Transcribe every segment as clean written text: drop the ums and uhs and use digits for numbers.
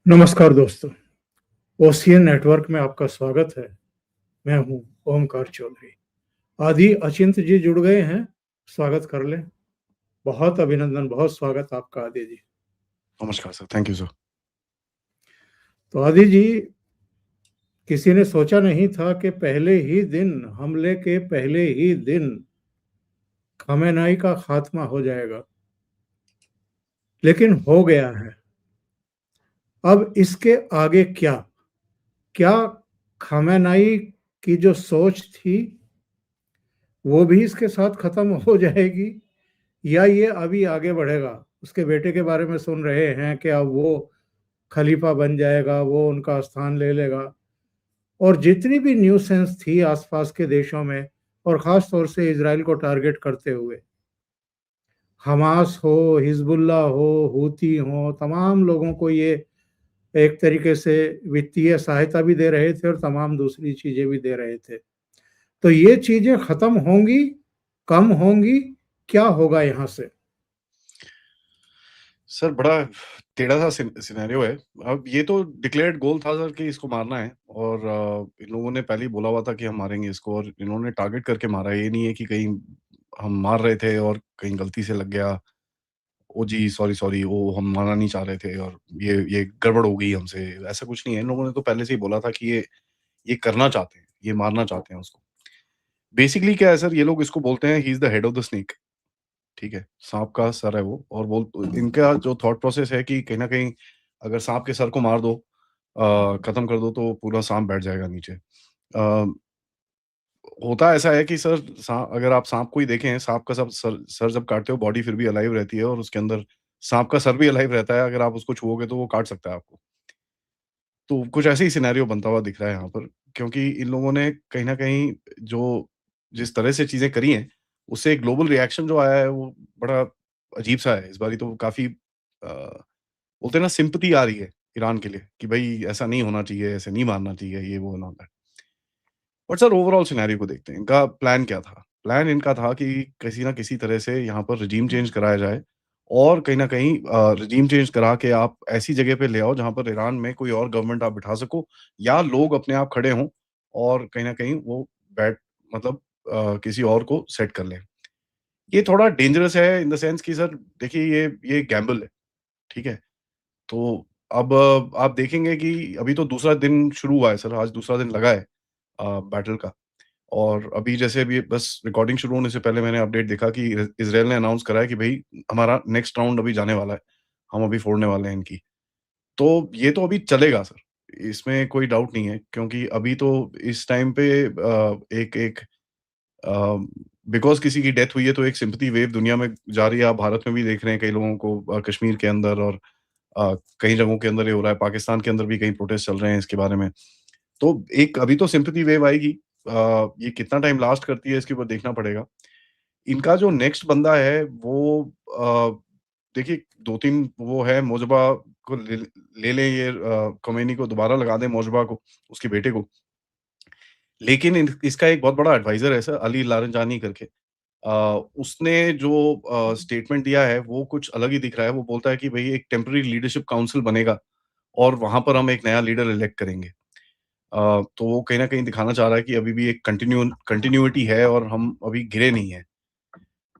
नमस्कार दोस्तों, ocean network में आपका स्वागत है। मैं हूं ओमकार चौधरी। आदि अचिंत जी जुड़ गए हैं, स्वागत कर लें। बहुत अभिनंदन, बहुत स्वागत आपका आदि जी। नमस्कार सर, थैंक यू सर। तो आदि जी, किसी ने सोचा नहीं था कि पहले ही दिन, हमले के पहले ही दिन खमेनाई का खात्मा हो जाएगा, लेकिन हो गया है। अब इसके आगे क्या क्या खमेनाई की जो सोच थी वो भी इसके साथ खत्म हो जाएगी, या ये अभी आगे बढ़ेगा? उसके बेटे के बारे में सुन रहे हैं कि अब वो खलीफा बन जाएगा, वो उनका स्थान ले लेगा। और जितनी भी न्यूसेंस थी आसपास के देशों में, और खास तौर से इजराइल को टारगेट करते हुए, हमास हो, हिजबुल्लाह हो, हूती हो, तमाम लोगों को ये एक तरीके से वित्तीय सहायता भी दे रहे थे और तमाम दूसरी चीजें भी दे रहे थे। तो ये चीजें खत्म होंगी, कम होंगी, क्या होगा यहाँ से? सर बड़ा टेढ़ा सा सिनेरियो है। अब ये तो डिक्लेयर्ड गोल था सर कि इसको मारना है और इन लोगों ने पहले ही बोला हुआ था कि हम मारेंगे इसको और इन्होंने टारगेट करके मारा है। ये नहीं है कि कहीं हम मार रहे थे और कहीं गलती से लग गया। ओ जी सॉरी, सॉरी वो हम मारना नहीं चाह रहे थे और ये गड़बड़ हो गई हमसे। ऐसा कुछ नहीं है। इन लोगों ने तो पहले से ही बोला था कि ये करना चाहते हैं, ये मारना चाहते हैं उसको। बेसिकली क्या है सर, ये लोग इसको बोलते हैं he is the head of the snake. ठीक है, सांप का सर है वो और इनका जो थॉट प्रोसेस है कि कहीं न कहीं अगर सांप के सर को मार दो, खत्म कर दो तो पूरा सांप बैठ जाएगा नीचे। होता ऐसा है कि सर अगर आप सांप को ही देखें, सांप का सब सर सर जब काटते हो बॉडी फिर भी अलाइव रहती है और उसके अंदर सांप का सर भी अलाइव रहता है। अगर आप उसको छुओगे तो वो काट सकता है आपको। तो कुछ ऐसे ही सिनेरियो बनता हुआ दिख रहा है यहाँ पर, क्योंकि इन लोगों ने कहीं न कहीं जो जिस तरह से चीज़ें करी हैं, उससे एक ग्लोबल रिएक्शन जो आया है वो बड़ा अजीब-सा है। इस बारी तो काफ़ी बोलते हैं ना, सिम्पैथी आ रही है ईरान के लिए कि भई ऐसा नहीं होना चाहिए, ऐसे नहीं मारना चाहिए, ये वो and all that. But sir overall scenario को देखते हैं, इनका प्लान क्या था? प्लान इनका था कि किसी न किसी तरह से यहाँ पर रेजिम चेंज कराया जाए और कहीं न कहीं रेजिम चेंज करा के आप ऐसी जगह पे ले आओ जहाँ पर ईरान में कोई और गवर्नमेंट आप बिठा सको या लोग अपने आप खड़े हों और कहीं न कहीं वो बैठ मतलब किसी और को सेट कर लें। ये थोड़ा डेंजरस है इन द सेंस कि सर देखिए ये गैम्बल है, ठीक है? तो अब आप देखेंगे कि अभी तो दूसरा दिन शुरू हुआ है सर, आज दूसरा दिन लगा है बैटल का। और अभी जैसे अभी बस रिकॉर्डिंग शुरू होने से पहले मैंने अपडेट देखा कि इज़राइल ने अनाउंस करा है कि भई हमारा नेक्स्ट राउंड अभी जाने वाला है। हम अभी फोड़ने वाले हैं इनकी। तो ये तो अभी चलेगा सर, इसमें कोई डाउट नहीं है क्योंकि अभी तो इस टाइम पे एक एक अ, बिकॉज़ किसी की डेथ हुई है तो एक सिम्पैथी वेव दुनिया में जा रही है। आप भारत में भी देख रहे हैं कई लोगों को कश्मीर के अंदर और कई जगहों के अंदर ये हो रहा है। पाकिस्तान के अंदर भी कई प्रोटेस्ट चल रहे हैं इसके बारे में। तो एक अभी तो सिम्पैथी वेव आएगी। ये कितना टाइम लास्ट करती है इसके ऊपर देखना पड़ेगा। इनका जो नेक्स्ट बंदा है वो देखिए 2-3 वो है मोजबा को ले लें ये खोमेनी को दोबारा लगा दें मोजबा को, उसके बेटे को। लेकिन इसका एक बहुत बड़ा एडवाइज़र है सर अली लारंजानी करके। उसने जो स्टेटमेंट दिया है वो कुछ अलग ही दिख रहा है। वो बोलता है कि भई एक टेम्परेरी लीडरशिप काउंसिल बनेगा और वहाँ पर हम एक नया लीडर इलेक्ट करेंगे। तो वो कहीं न कहीं दिखाना चाह रहा है कि अभी भी एक कंटिन्यूटी है और हम अभी गिरे नहीं हैं।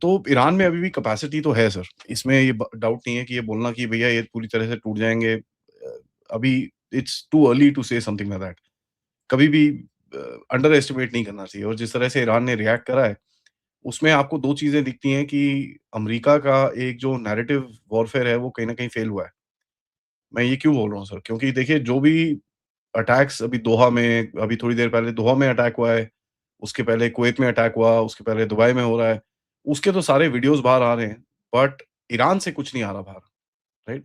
तो ईरान में अभी भी कैपेसिटी तो है सर, इसमें ये ब डाउट नहीं है कि ये बोलना कि भैया ये पूरी तरह से टूट जाएँगे, अभी it's too early to say something like that. कभी भी अंडर एस्टिमेट नहीं करना चाहिए और जिस तरह से ईरान ने रिएक्ट करा है, उसमें आपको 2 चीज़ें दिखती हैं कि अमेरिका का एक जो नैरेटिव वॉरफेयर है, वो कहीं न कहीं फेल हुआ है। मैं ये क्यों बोल रहा हूँ सर? क्योंकि देखिए जो भी अटैक्स अभी दोहा में अभी थोड़ी देर पहले दोहा में अटैक हुआ है, उसके पहले कुवैत में अटैक हुआ, उसके पहले दुबई में हो रहा है। उसके तो सारे वीडियोज़ बाहर आ रहे हैं, बट ईरान से कुछ नहीं आ रहा बाहर, राइट?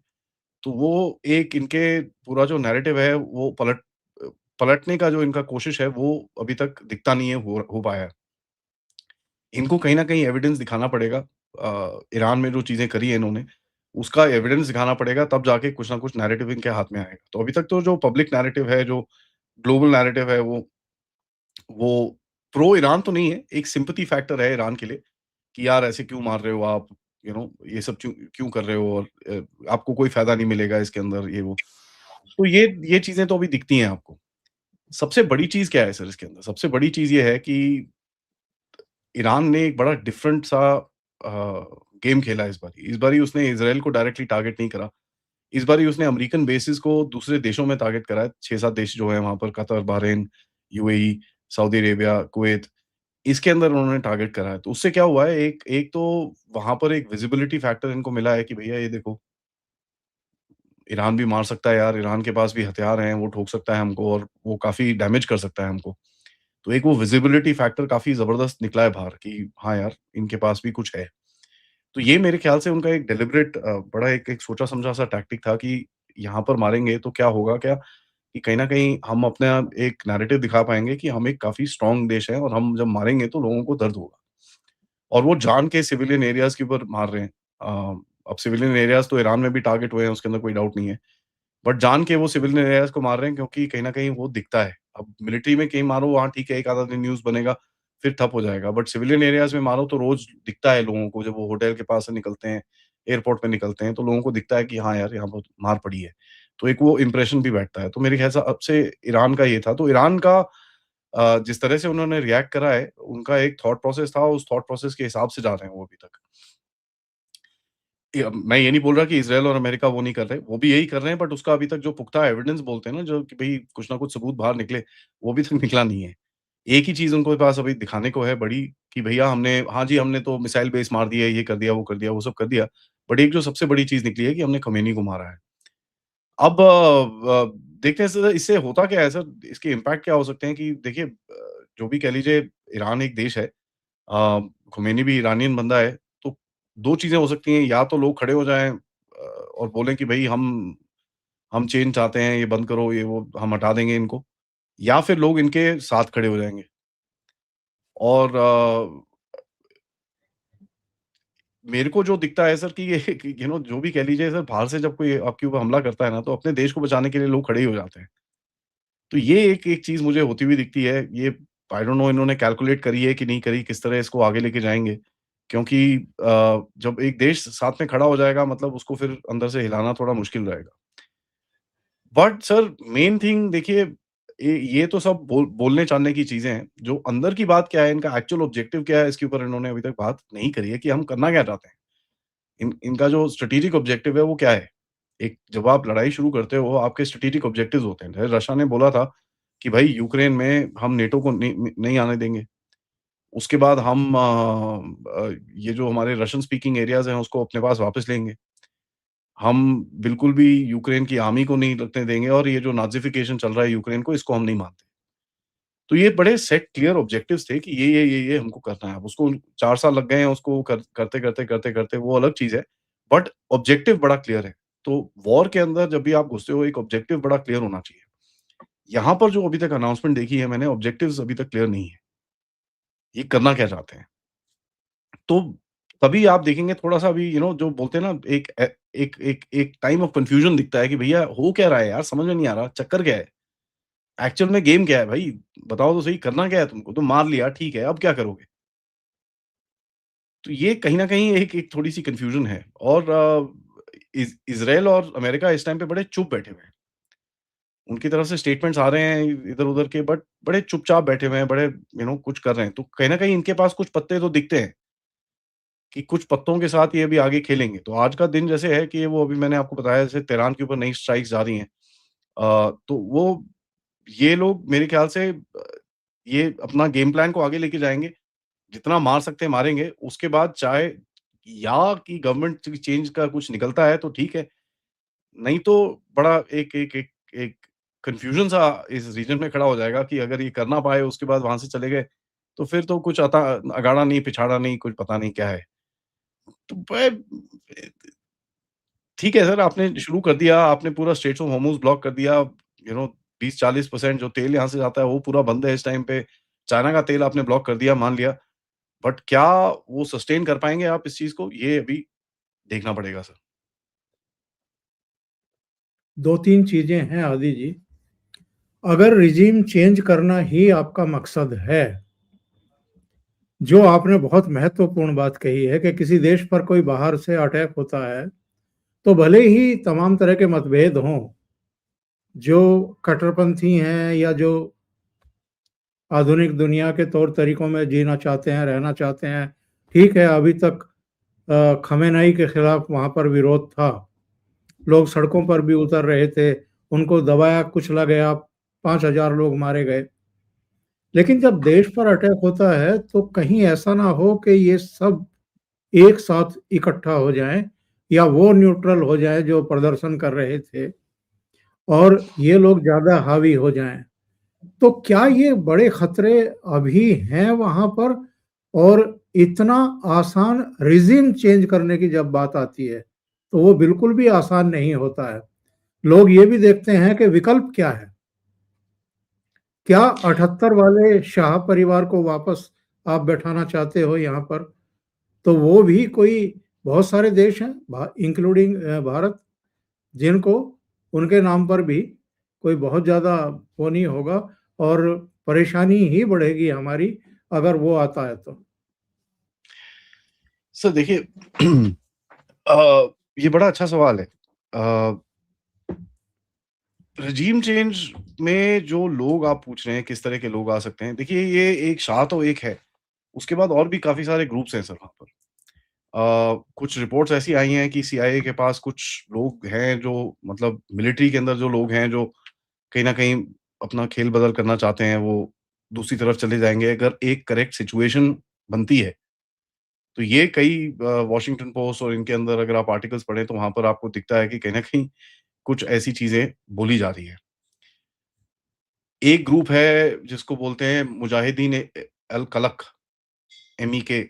तो वो एक इनके पूरा जो नैरेटिव है वो पलटने का जो इनका कोशिश है वो अभी तक दिखता नहीं है हो पाया है। इनको कहीं न कहीं एविडेंस दिखाना पड़ेगा। ईरान में जो चीज़ें करी हैं इन्होंने, उसका एविडेंस दिखाना पड़ेगा तब जाके कुछ ना कुछ नैरेटिव इनके हाथ में आएगा। तो अभी तक तो जो पब्लिक नैरेटिव है, जो ग्लोबल नैरेटिव है वो प्रो ईरान तो नहीं है, एक सिम्पैथी फैक्टर है ईरान के लिए कि यार ऐसे क्यों मार रहे हो आप, ये सब क्यों क्यों कर रहे हो और आपको कोई फ़ायदा नहीं मिलेगा इसके अंदर ये वो। तो ये चीज़ें तो अभी दिखती हैं आपको। सबसे बड़ी चीज़ क्या है सर इसके अंदर? सबसे बड़ी चीज़ ये है कि ईरान ने एक बड़ा डिफरेंट सा गेम खेला इस बारी। इस बारी उसने इज़राइल को डायरेक्टली टारगेट नहीं करा। इस बारी उसने अमेरिकन बेसेस को दूसरे देशों में टारगेट करा है। 6-7 देश जो हैं वहाँ पर Qatar, Bahrain, UAE, Saudi Arabia, Kuwait, इसके अंदर उन्होंने टारगेट करा है। तो उससे क्या हुआ है, एक एक तो वहाँ पर एक विजिबिलिटी फैक्टर इनको मिला है कि भैया ये देखो, ईरान भी मार सकता है यार, ईरान के पास भी हथियार हैं, वो ठोक सकता है हमको और वो काफ़ी डैमेज कर सकता है हमको। तो एक वो विजिबिलिटी फैक्टर काफ़ी ज़बरदस्त निकला है बाहर कि हाँ यार, इनके पास भी कुछ है। तो ये मेरे ख्याल से उनका एक डेलिब्रेट बड़ा एक एक सोचा-समझा सा टैक्टिक था कि यहाँ पर मारेंगे तो क्या होगा क्या, कि कहीं न कहीं हम अपना एक नैरेटिव दिखा पाएँगे कि हम एक काफ़ी स्ट्रॉन्ग देश हैं और हम जब मारेंगे तो लोगों को दर्द होगा। और वो जान के सिविलियन एरियाज़ के ऊपर मार रहे हैं। अब सिविलियन एरियाज़ तो ईरान में भी टारगेट हुए हैं, उसके अंदर कोई डाउट नहीं है। बट जान के वो सिविलियन एरियाज़ को मार रहे हैं क्योंकि कहीं न कहीं वो दिखता है। अब मिलिट्री में कहीं मारो वहाँ ठीक है, एक आधा दिन न्यूज़ बनेगा, फिर ठप हो जाएगा। बट सिविलियन एरियाज़ में मारो तो रोज़ दिखता है लोगों को, जब वो होटल के पास से निकलते हैं, एयरपोर्ट पे निकलते हैं, तो लोगों को दिखता है कि हाँ यार, यहाँ पर मार पड़ी है। तो एक वो इम्प्रेशन भी बैठता है। तो मेरे ख़्याल से अब से ईरान का ये था। तो ईरान का जिस तरह से उन्होंने रिएक्ट करा है, उनका एक थॉट प्रोसेस था, उस थॉट प्रोसेस के हिसाब से जा रहे हैं वो अभी तक। मैं ये नहीं बोल रहा कि इज़राइल और अमेरिका वो नहीं कर रहे, वो भी यही कर रहे हैं, बट उसका अभी तक जो पुख्ता एविडेंस बोलते हैं ना, जो कि भई कुछ ना कुछ सबूत बाहर निकले, वो अभी तक निकला नहीं है। एक ही चीज़ उनके पास अभी दिखाने को है बड़ी, कि भैया हमने, हाँ जी, हमने तो मिसाइल बेस मार दिए, ये कर दिया, वो कर दिया, वो सब कर दिया। बट एक जो सबसे बड़ी चीज़ निकली है कि हमने खमेनी को मारा है। अब देखते हैं सर इससे होता क्या है सर, इसके इम्पैक्ट क्या हो सकते हैं कि देखिए, जो भी कह लीजिए, ईरान एक देश है, खुमैनी भी ईरानियन बंदा है, तो 2 चीज़ें हो सकती हैं, या तो लोग खड़े हो जाएँ और बोलें कि भई हम चेंज चाहते हैं, ये बंद करो, ये वो, हम हटा देंगे इनको, या फिर लोग इनके साथ खड़े हो जाएँगे। और मेरे को जो दिखता है सर कि ये कि जो भी कह लीजिए सर, बाहर से जब कोई आपके ऊपर हमला करता है ना, तो अपने देश को बचाने के लिए लोग खड़े ही हो जाते हैं। तो ये एक एक चीज़ मुझे होती हुई दिखती है। ये आई डोंट नो इन्होंने कैलकुलेट करी है कि नहीं करी, किस तरह इसको आगे लेके जाएँगे। क्योंकि जब एक देश साथ में खड़ा हो जाएगा, मतलब उसको फिर अंदर से हिलाना थोड़ा मुश्किल रहेगा। बट सर मेन थिंग देखिए, ये तो सब बोलने-चालने की चीज़ें हैं। जो अंदर की बात क्या है, इनका एक्चुअल ऑब्जेक्टिव क्या है, इसके ऊपर इन्होंने अभी तक बात नहीं करी है कि हम करना क्या चाहते हैं। इनका जो स्ट्रैटेजिक ऑब्जेक्टिव है वो क्या है? एक जब आप लड़ाई शुरू करते हो, आपके स्ट्रैटेजिक ऑब्जेक्टिव्स होते हैं। जैसे रशिया ने बोला था कि भाई यूक्रेन में हम नेटो को नहीं आने देंगे। उसके बाद हम ये जो हमारे रशियन स्पीकिंग एरियाज़ हैं उसको अपने पास वापस लेंगे। हम बिल्कुल भी यूक्रेन की आर्मी को नहीं लगने देंगे और ये जो नाज़िफ़िकेशन चल रहा है यूक्रेन को, इसको हम नहीं मानते। तो ये बड़े सेट क्लियर ऑब्जेक्टिव्स थे कि ये हमको करना है। अब उसको 4 साल लग गए हैं उसको करते-करते वो अलग चीज़ है। बट ऑब्जेक्टिव बड़ा क्लियर है। तो वॉर के अंदर जब भी आप घुसते हो, एक ऑब्जेक्टिव बड़ा क्लियर होना चाहिए। यहाँ पर जो अभी तक अनाउंसमेंट देखी है मैंने, ऑब्जेक्टिव्स अभी तक क्लियर नहीं है। ये करना क्या चाहते हैं? तो तभी आप देखेंगे थोड़ा-सा अभी जो बोलते हैं ना, एक टाइम ऑफ कन्फ्यूजन दिखता है कि भैया हो क्या रहा है यार? समझ में नहीं आ रहा, चक्कर क्या है? एक्चुअल में गेम क्या है भाई? बताओ तो सही, करना क्या है तुमको? तुम मार लिया, ठीक है, अब क्या करोगे? तो ये कहीं न कहीं एक एक थोड़ी-सी कन्फ्यूजन है। और इज़राइल और अमेरिका इस टाइम पे बड़े चुप बैठे हुए हैं। उनकी तरफ से स्टेटमेंट्स आ रहे हैं इधर-उधर के, बट बड़े चुपचाप बैठे हुए हैं, बड़े कुछ कर रहे हैं। तो कहीं न कहीं इनके पास कुछ पत्ते तो दिखते हैं कि कुछ पत्तों के साथ ये अभी आगे खेलेंगे। तो आज का दिन जैसे है कि वो अभी मैंने आपको बताया, जैसे तेहरान के ऊपर नई स्ट्राइक्स जा रही हैं। तो वो ये लोग मेरे ख्याल से ये अपना गेम प्लान को आगे लेके जाएँगे। जितना मार सकते हैं मारेंगे, उसके बाद चाहे या कि गवर्नमेंट चेंज का कुछ निकलता है तो ठीक है, नहीं तो बड़ा एक एक एक एक कन्फ्यूजन सा इस रीजन में खड़ा हो जाएगा कि अगर ये कर ना पाए, उसके बाद वहाँ से चले गए, तो फिर तो कुछ अता अगाड़ा नहीं, पिछाड़ा नहीं, कुछ पता नहीं क्या है। तो ठीक है सर, आपने शुरू कर दिया, आपने पूरा स्ट्रेट्स ऑफ हॉर्मुज़ ब्लॉक कर दिया, 20-40% जो तेल यहाँ से जाता है वो पूरा बंद है इस टाइम पे। चाइना का तेल आपने ब्लॉक कर दिया, मान लिया। बट क्या वो सस्टेन कर पाएँगे आप इस चीज़ को? ये अभी देखना पड़ेगा सर। 2-3 चीज़ें हैं आदि जी। अगर रिजीम चेंज करना ही आपका मकसद है, जो आपने बहुत महत्वपूर्ण बात कही है कि किसी देश पर कोई बाहर से अटैक होता है, तो भले ही तमाम तरह के मतभेद हों, जो कट्टरपंथी हैं या जो आधुनिक दुनिया के तौर तरीकों में जीना चाहते हैं, रहना चाहते हैं, ठीक है, अभी तक खमेनेई के खिलाफ वहाँ पर विरोध था। लोग सड़कों पर भी उतर रहे थे, उनको दबाया, कुचला गया, 5,000 लोग मारे गए। लेकिन जब देश पर अटैक होता है, तो कहीं ऐसा ना हो कि ये सब एक साथ इकट्ठा हो जाएँ या वो न्यूट्रल हो जाएँ जो प्रदर्शन कर रहे थे और ये लोग ज़्यादा हावी हो जाएँ। तो क्या ये बड़े खतरे अभी हैं वहाँ पर? और इतना आसान रिजिम चेंज करने की जब बात आती है, तो वो बिल्कुल भी आसान नहीं होता है। लोग ये भी देखते हैं कि विकल्प क्या है? क्या 78 वाले शाह परिवार को वापस आप बैठाना चाहते हो यहाँ पर? तो वो भी कोई बहुत सारे देश हैं इंक्लूडिंग भारत, जिनको उनके नाम पर भी कोई बहुत ज़्यादा वो नहीं होगा और परेशानी ही बढ़ेगी हमारी अगर वो आता है तो। सर देखिए ये बड़ा अच्छा सवाल है। रेजीम चेंज में जो लोग आप पूछ रहे हैं, किस तरह के लोग आ सकते हैं? देखिए, ये एक शाह तो एक है, उसके बाद और भी काफ़ी सारे ग्रुप्स हैं सर वहाँ पर। कुछ रिपोर्ट्स ऐसी आई हैं कि सीआईए के पास कुछ लोग हैं जो मतलब मिलिट्री के अंदर जो लोग हैं जो कहीं न कहीं अपना खेल बदल करना चाहते हैं, वो दूसरी तरफ चले जाएँगे अगर एक करेक्ट सिचुएशन बनती है। तो ये कई वॉशिंगटन पोस्ट और इनके अंदर अगर आप आर्टिकल्स पढ़ें तो वहाँ पर आपको दिखता है कि कहीं न कहीं कुछ ऐसी चीज़ें बोली जा रही हैं। एक ग्रुप है जिसको बोलते हैं मुजाहिदीन अल कलक, एमईके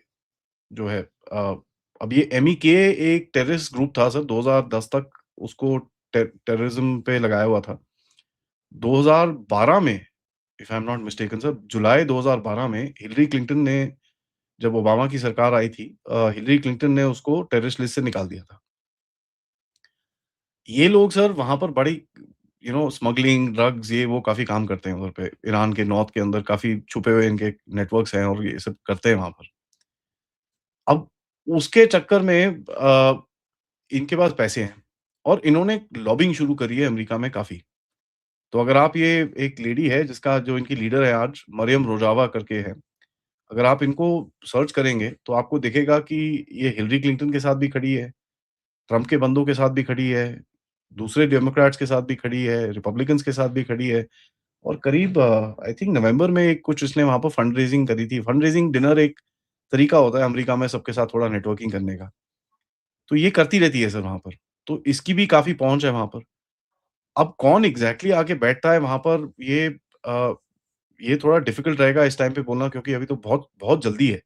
जो है। अब ये एमईके एक टेररिस्ट ग्रुप था सर 2010 तक उसको टेररिज्म पे लगाया हुआ था। 2012 में if I am not mistaken sir जुलाई 2012 में हिलरी क्लिंटन ने जब ओबामा की सरकार आई थी हिलरी क्लिंटन ने उसको टेररिस्ट लिस्ट से निकाल दिया था। ये लोग सर वहाँ पर बड़ी स्मगलिंग, ड्रग्स ये वो काफ़ी काम करते हैं उधर पे। ईरान के नॉर्थ के अंदर काफ़ी छुपे हुए इनके नेटवर्क्स हैं और ये सब करते हैं वहाँ पर। अब उसके चक्कर में इनके पास पैसे हैं और इन्होंने लॉबिंग शुरू करी है अमेरिका में काफ़ी। तो अगर आप ये एक लेडी है जिसका जो इनकी लीडर है आज मरियम रोजावा करके है। अगर आप इनको सर्च करेंगे तो आपको दिखेगा कि ये हिलरी क्लिंटन के साथ भी खड़ी है, ट्रम्प के बंदों के साथ भी खड़ी है, दूसरे डेमोक्रेट्स के साथ भी खड़ी है, रिपब्लिकन्स के साथ भी खड़ी है और करीब आई थिंक नवंबर में एक कुछ इसने वहाँ पर फंड रेज़िंग करी थी। फंड रेज़िंग डिनर एक तरीका होता है अमेरिका में सबके साथ थोड़ा नेटवर्किंग करने का। तो ये करती रहती है सर वहाँ पर। तो इसकी भी काफ़ी पहुँच है वहाँ पर। अब कौन एग्ज़ैक्टली आके बैठता है वहाँ पर अ, ये थोड़ा डिफ़िकल्ट रहेगा इस टाइम पे बोलना क्योंकि अभी तो बहुत बहुत जल्दी है।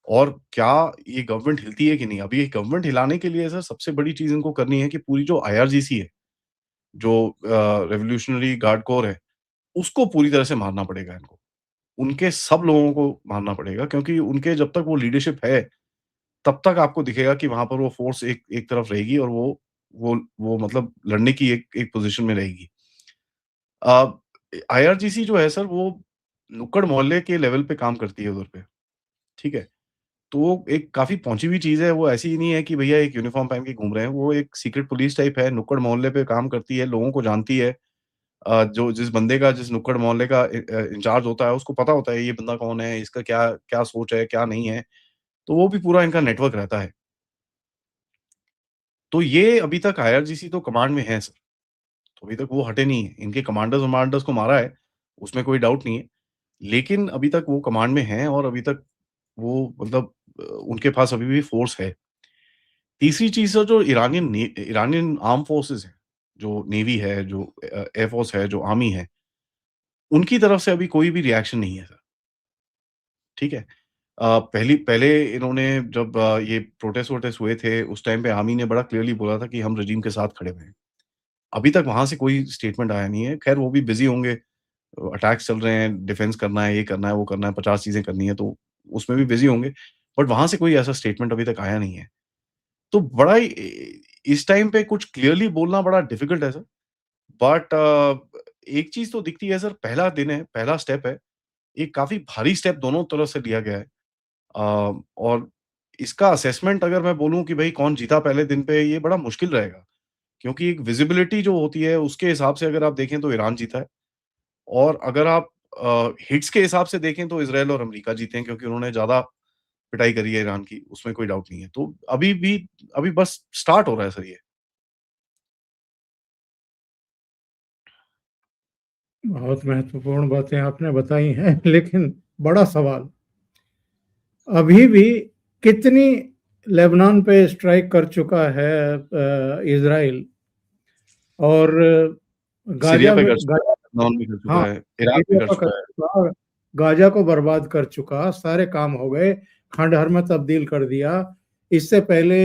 और क्या ये गवर्नमेंट हिलती है कि नहीं? अभी ये गवर्नमेंट हिलाने के लिए सर सबसे बड़ी चीज़ इनको करनी है कि पूरी जो आईआरजीसी है, जो रिवोल्यूशनरी गार्ड कोर है, उसको पूरी तरह से मारना पड़ेगा इनको। उनके सब लोगों को मारना पड़ेगा क्योंकि उनके जब तक वो लीडरशिप है, तब तक आपको दिखेगा कि वहाँ पर वो फ़ोर्स एक एक तरफ रहेगी और वो मतलब लड़ने की एक एक पोज़ीशन में रहेगी। अ, आईआरजीसी जो है सर वो नुक्कड़ मोहल्ले के लेवल पे काम करती है उधर पे, ठीक है? तो वो एक काफ़ी पहुँची हुई चीज़ है, वो ऐसी ही नहीं है कि भैया एक यूनिफ़ॉर्म पहन के घूम रहे हैं, वो एक सीक्रेट पुलिस टाइप है, नुक्कड़ मोहल्ले पे काम करती है, लोगों को जानती है। जो जिस बंदे का जिस नुक्कड़ मोहल्ले का इंचार्ज होता है, उसको पता होता है ये बंदा कौन है, इसका क्या क्या सोच है, क्या नहीं है, तो वो भी पूरा इनका नेटवर्क रहता है। तो ये अभी तक आईआरजीसी तो कमांड में है सर, तो अभी तक वो हटे नहीं हैं। इनके कमांडर्स-वमांडर्स को मारा है, उसमें कोई डाउट नहीं है। लेकिन अभी तक वो कमांड में हैं और अभी तक वो मतलब उनके पास अभी भी फ़ोर्स है। तीसरी चीज़ है जो ईरानियन आर्म फोर्सेस हैं, जो नेवी है, जो एयर फोर्स है, जो आर्मी है, उनकी तरफ से अभी कोई भी रिएक्शन नहीं है सर, ठीक है? पहले इन्होंने जब ये प्रोटेस्ट-वोटेस्ट हुए थे, उस टाइम पे आर्मी ने बड़ा क्लियरली बोला था कि हम रेजिम के साथ खड़े हुए हैं। अभी तक वहाँ से कोई स्टेटमेंट आया नहीं है। खैर वो भी बिज़ी होंगे, अटैक्स चल रहे हैं, डिफेंस करना है, ये करना है, वो करना है, 50 चीज़ें करनी है, तो उसमें भी बिज़ी होंगे। बट वहाँ से कोई ऐसा स्टेटमेंट अभी तक आया नहीं है। तो बड़ा ही इस टाइम पे कुछ क्लियरली बोलना बड़ा डिफिकल्ट है सर। बट एक चीज़ तो दिखती है सर, पहला दिन है, पहला स्टेप है। एक काफ़ी भारी स्टेप दोनों तरफ से लिया गया है। और इसका असेसमेंट अगर मैं बोलूँ कि भई कौन जीता पहले दिन पे, ये बड़ा मुश्किल रहेगा। क्योंकि एक विज़िबिलिटी जो होती है उसके हिसाब से अगर आप देखें तो ईरान जीता है और अगर आप हिट्स के हिसाब से देखें तो इज़राइल और अमेरिका जीते हैं क्योंकि उन्होंने ज़्यादा पिटाई करी है ईरान की, उसमें कोई डाउट नहीं है। तो अभी बस स्टार्ट हो रहा है सर ये। बहुत महत्वपूर्ण बातें आपने बताई हैं, लेकिन बड़ा सवाल, अभी भी कितनी लेबनान पे स्ट्राइक कर चुका है इज़राइल, और सीरिया गाज़ा पे में कर चुका है, लेबनान में कर हाँ, चुका है, इराक पे सीरिया कर का कर चुका है। चुका, गाज़ा को बर्बाद कर चुका, सारे काम हो गए, खंडहर में तब्दील कर दिया। इससे पहले